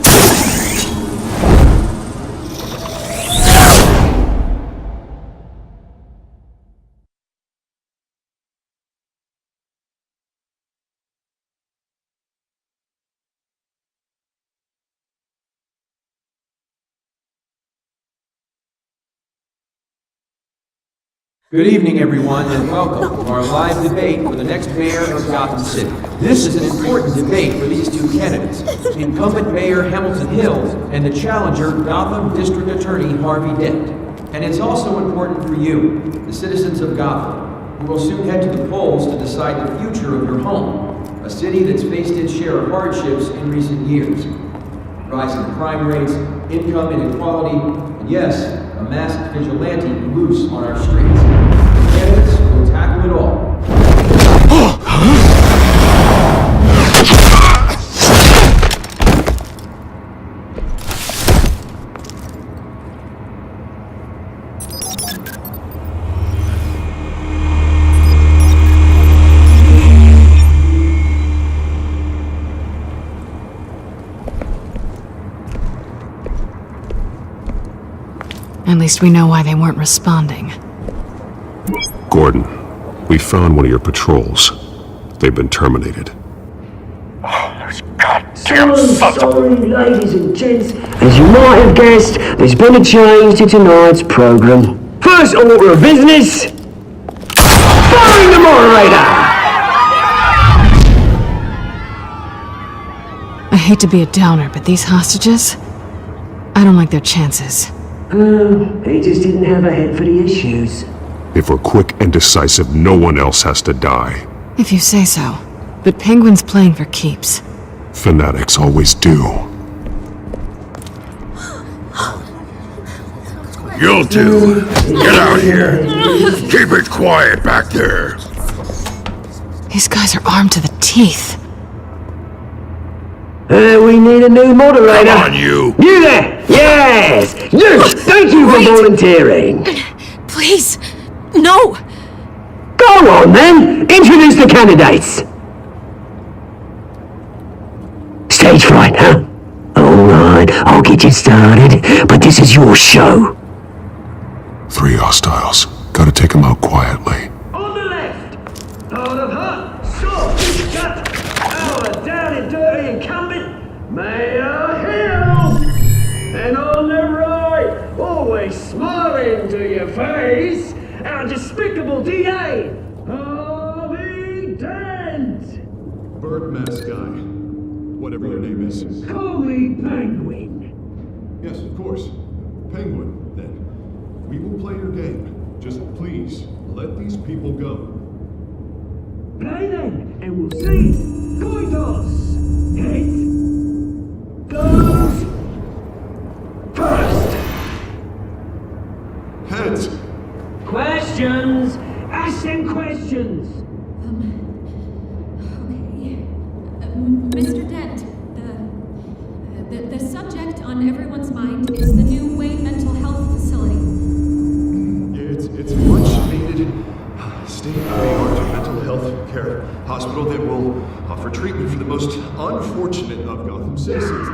Good evening, everyone, and welcome to our live debate for the next mayor of Gotham City. This is an important debate for these two candidates, incumbent Mayor Hamilton Hill and the challenger, Gotham District Attorney Harvey Dent. And it's also important for you, the citizens of Gotham, who will soon head to the polls to decide the future of your home, a city that's faced its share of hardships in recent years. Rising crime rates, income inequality, and yes, a a masked vigilante loose on our streets. Candidates will tackle it all. At least we know why they weren't responding. Gordon, we found one of your patrols. They've been terminated. Sorry, ladies and gents. As you might have guessed, there's been a change to tonight's program. First order of business, firing the moderator! I hate to be a downer, but these hostages, I don't like their chances. He just didn't have a head for the issues. If we're quick and decisive, no one else has to die. If you say so. But Penguin's playing for keeps. Fanatics always do. You two, get out here. Keep it quiet back there. These guys are armed to the teeth. We need a new moderator. Come on, you. You there! Yes! You! Thank you for volunteering. Please, no! Go on then! Introduce the candidates! Stage fright, huh? Alright, I'll get you started, but this is your show. 3 hostiles. Gotta take them out quietly. On the left, hard of heart, soft, gut, our down and dirty incumbent, Mayor Hill! And on the right, always smiling to your face, our despicable DA, Harvey Dent! Bird mask guy. Whatever your name is. Call me Penguin. Yes, of course. Penguin, then. We will play your game. Just please, let these people go. Play then, and we'll see. Coin toss. Heads. Goes. First. Heads. Questions. Ask them questions. Mr. Dent, the subject on everyone's mind is the new Wayne Mental Health Facility. It's a much needed state-of-the-art mental health care hospital that will offer treatment for the most unfortunate of Gotham citizens.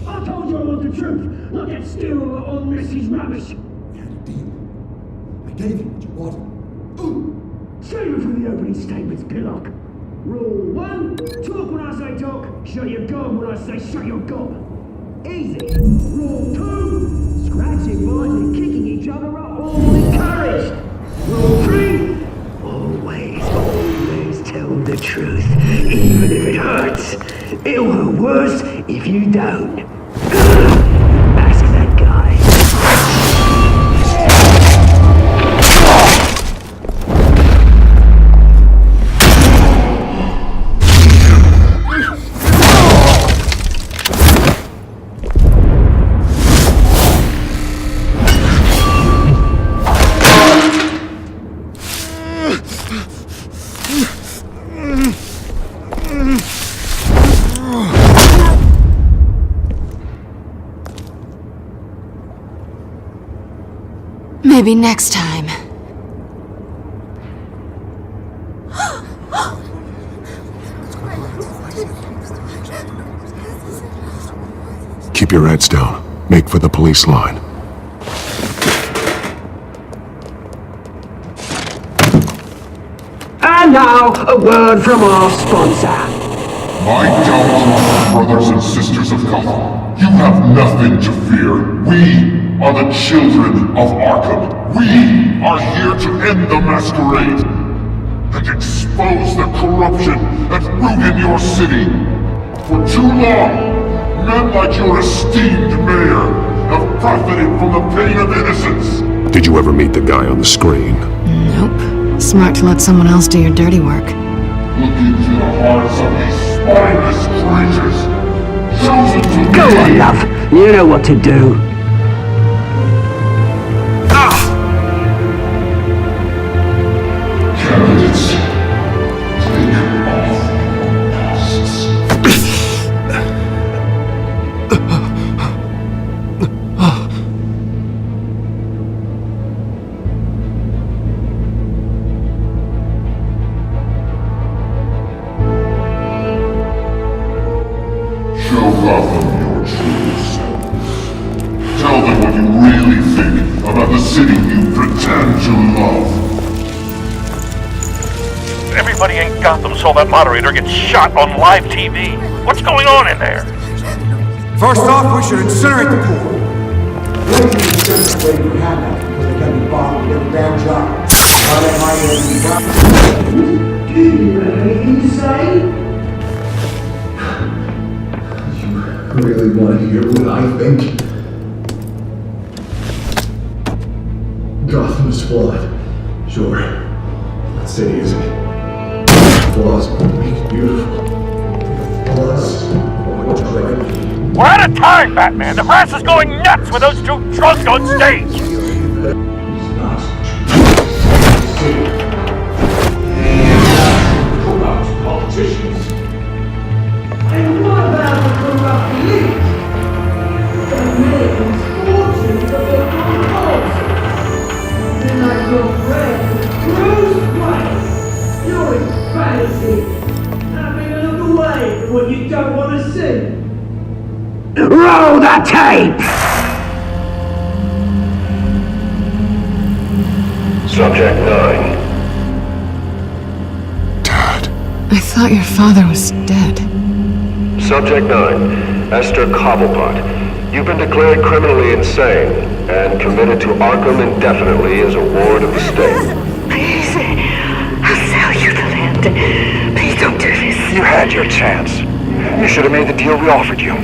I told you I want the truth. Not get still on Missy's rubbish. I gave you what you wanted. Save it for the opening statements, Pillock. Rule 1, talk when I say talk, shut your gob when I say shut your gob. Easy. Rule 2, scratching, biting and kicking each other are all encouraged. Rule 3, always tell the truth, even if it hurts. It'll hurt worse if you don't. Ask that guy. Maybe next time. Keep your heads down. Make for the police line. And now, a word from our sponsor. My gallant brothers and sisters of Gotham, you have nothing to fear. We are the children of Arkham. We are here to end the masquerade and expose the corruption that ruined your city. For too long, men like your esteemed mayor have profited from the pain of innocence. Did you ever meet the guy on the screen? Nope. Smart to let someone else do your dirty work. Look into the hearts of these spineless creatures, chosen to Go on, love. You know what to do. Gotham your true self. Tell them what you really think about the city you pretend to love. Everybody in Gotham saw that moderator get shot on live TV. What's going on in there? First off, we should incinerate the pool. You really want to hear what I think? Gotham is flawed. Sure. That city isn't. Flaws make it beautiful. Flaws are what drive me. We're out of time, Batman! The press is going nuts with those two drunks on stage! Corrupt politicians. And what about the corrupt elite? The millions, fortunes of their proposals. And like your friend, Bruce Wayne, you're insanity. Having a look away from what you don't want to see. Roll the tape! Subject 9. I thought your father was dead. Subject 9, Esther Cobblepot. You've been declared criminally insane and committed to Arkham indefinitely as a ward of the state. Please, I'll sell you the land. Please don't do this. You had your chance. You should have made the deal we offered you.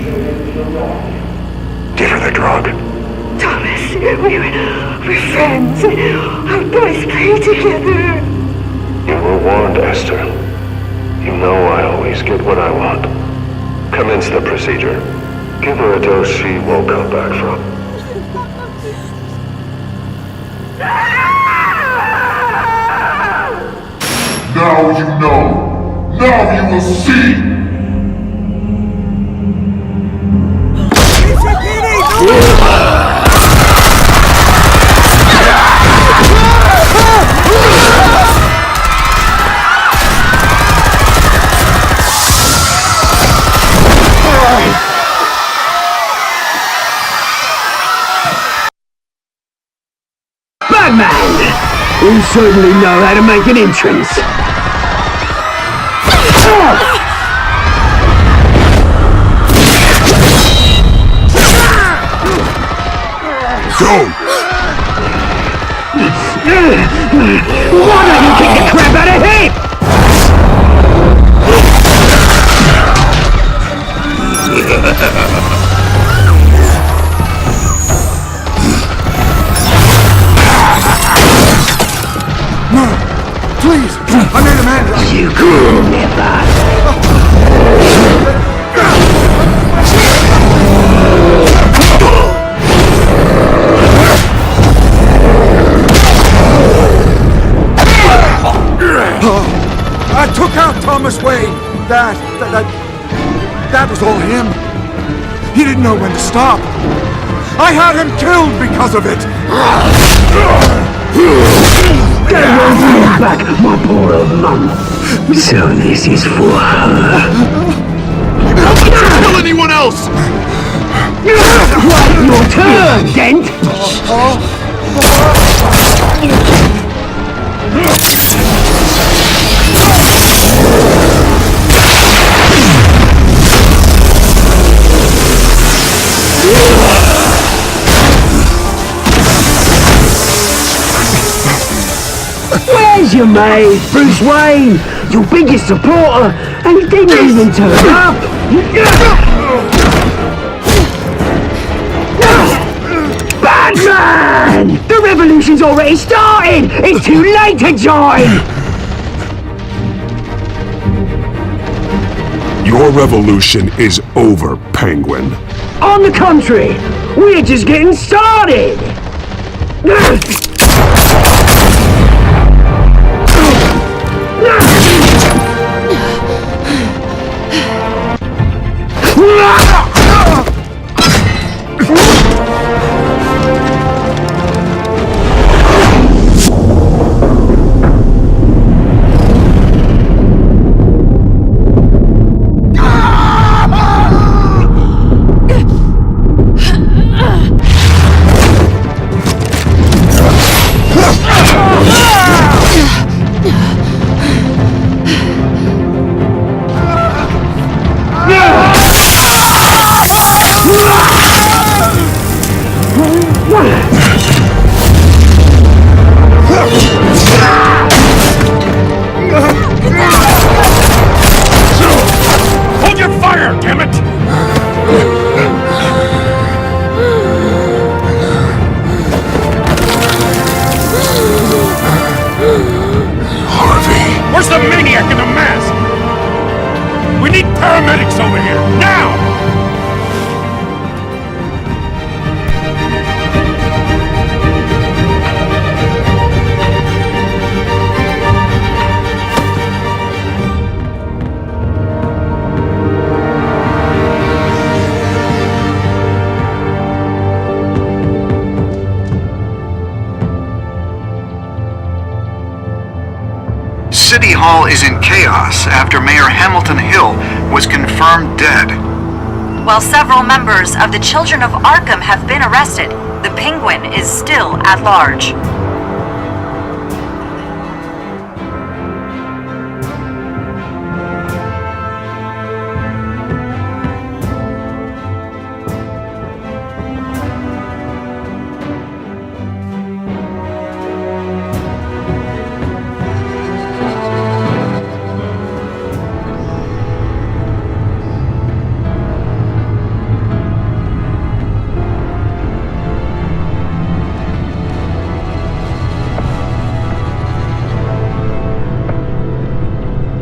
Give her the drug. Thomas, we're friends. Our boys play together. You were warned, Esther. You know I always get what I want. Commence the procedure. Give her a dose she won't come back from. Now you know. Now you will see. Batman! You certainly know how to make an entrance. Go! Why don't you kick the crap out of him? No! Please! I made a man! You could never! I took out Thomas Wayne. That was all him. He didn't know when to stop. I had him killed because of it. Get back, my poor old mum. So this is for her. How would you kill anyone else? Right, your turn, Dent. Where's your mate, Bruce Wayne? Your biggest supporter, and he didn't even turn up! Batman! The revolution's already started! It's too late to join! Your revolution is over, Penguin. On the contrary, we're just getting started! paramedics over here, now! City Hall is in chaos after Mayor Hamilton Hill was confirmed dead. While several members of the Children of Arkham have been arrested, the Penguin is still at large.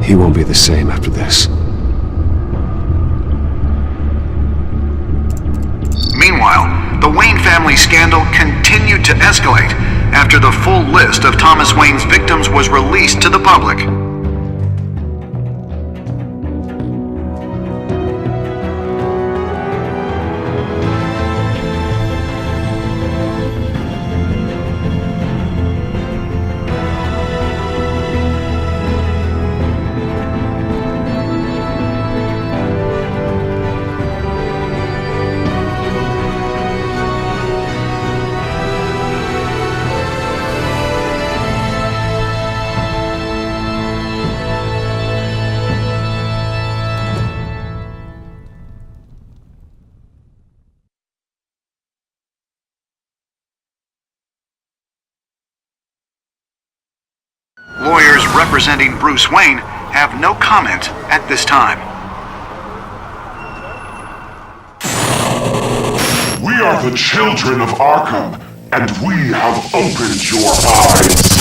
He won't be the same after this. Meanwhile, the Wayne family scandal continued to escalate after the full list of Thomas Wayne's victims was released to the public. Lawyers representing Bruce Wayne have no comment at this time. We are the children of Arkham, and we have opened your eyes.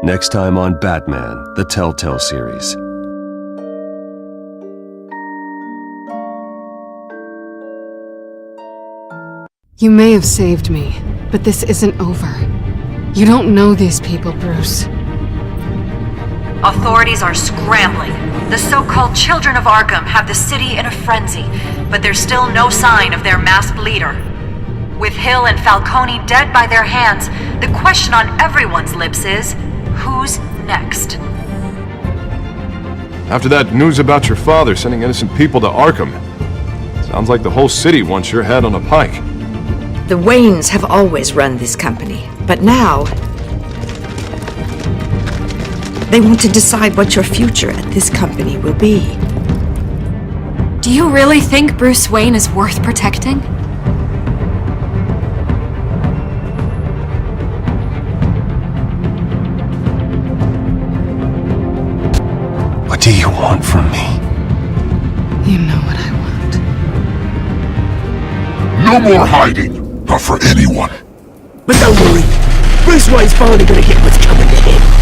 Next time on Batman, the Telltale Series. You may have saved me, but this isn't over. You don't know these people, Bruce. Authorities are scrambling. The so-called Children of Arkham have the city in a frenzy, but there's still no sign of their masked leader. With Hill and Falcone dead by their hands, the question on everyone's lips is, who's next? After that news about your father sending innocent people to Arkham, sounds like the whole city wants your head on a pike. The Waynes have always run this company, but now they want to decide what your future at this company will be. Do you really think Bruce Wayne is worth protecting? What do you want from me? You know what I want. No more hiding, not for anyone. But don't worry, Bruce Wayne's finally gonna get what's coming to him.